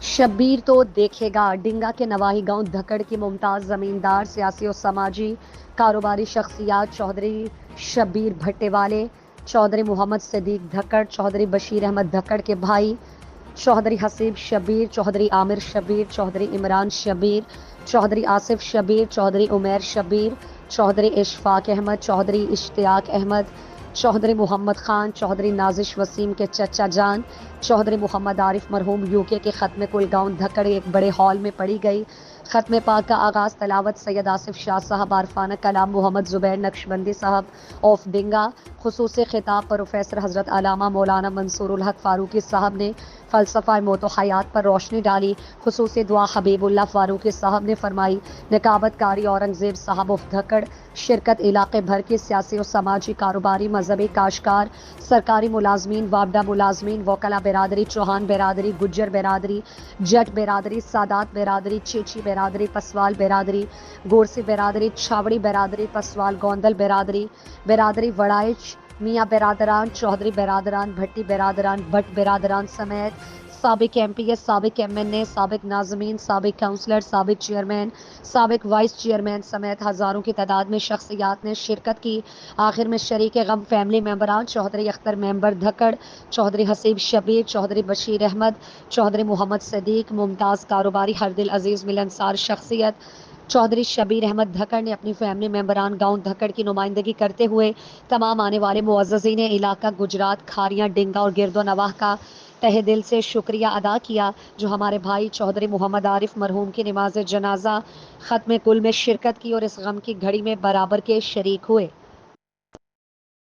शब्बीर तो देखेगा। डिंगा के नवाही गांव धकड़ की मुमताज जमींदार, सियासी और समाजी कारोबारी शख्सियात चौधरी शब्बीर भट्टेवाले, चौधरी मोहम्मद सदीक धकड़, चौधरी बशीर अहमद धकड़ के भाई चौधरी हसीब शब्बीर, चौधरी आमिर शब्बीर, चौधरी इमरान शब्बीर, चौधरी आसिफ शब्बीर, चौधरी उमैर शब्बीर, चौधरी इशफाक अहमद, चौधरी इश्तियाक अहमद, चौधरी मोहम्मद खान, चौधरी नाजिश वसीम के चचा जान, चौधरी मोहम्मद आरिफ मरहूम यूके के ख़त्म कुल गाउन धकड़ एक बड़े हॉल में पढ़ी गई। ख़त्म पाक का आगाज़ तलावत सैयद आसिफ शाह साहब, आरफाना कलाम मोहम्मद ज़ुबैर नक्शबंदी साहब ऑफ डिंगा। खुसूसी खिताब प्रोफेसर हज़रत अलामा मौलाना मंसूरुल हक फ़ारूकी साहब ने फ़लसफ़ा मौत व हयात पर रोशनी डाली। खुसूसी दुआ हबीबुल्लाह फ़ारूकी साहब ने फरमाई। निकाबत कारी औरंगज़ेब साहब ऑफ धकड़, शिरकत इलाके भर के सियासी और समाजी कारोबारी, मजहबी काशकार, सरकारी मुलाजमीन, वापडा मुलाजमीन, वकला बिरादरी, चौहान बिरादरी, गुज्जर बिरादरी, जट बिरादरी, सादात बिरादरी, चेची बिरादरी, पसवाल बिरादरी, गोरसी बिरादरी, छावड़ी बिरादरी, पसवाल गोंदल बिरादरी, बिरादरी वड़ाइच, मियाँ बिरादरान, चौधरी बिरादरान, भट्टी बिरादरान, भट्ट बिरादरान समेत साबिक MPS, साबिक MNA, साबिक नाजमीन, साबिक काउंसलर, साबिक चेयरमैन, साबिक वाइस चेयरमैन समेत हज़ारों की तादाद में शख्सियात ने शिरकत की। आखिर में शरीक गम फैमिली मेम्बरान चौधरी अख्तर मेंबर धकड़, चौधरी हसीब शबीर, चौधरी बशीर अहमद, चौधरी मोहम्मद सदीक, मुमताज़ कारोबारी हरदिल अजीज़ मिलनसार शख्सियत चौधरी शबीर अहमद धकड़ ने अपनी फैमिली मेम्बरान गांव धकड़ की नुमाइंदगी करते हुए तमाम आने वाले मुअज़्ज़ज़ीन इलाका गुजरात, खारियाँ, डिंगा और गिरदो नवाह का तहे दिल से शुक्रिया अदा किया, जो हमारे भाई चौधरी मोहम्मद आरिफ मरहूम की नमाज जनाजा ख़त्म कुल में शिरकत की और इस गम की घड़ी में बराबर के शरीक हुए।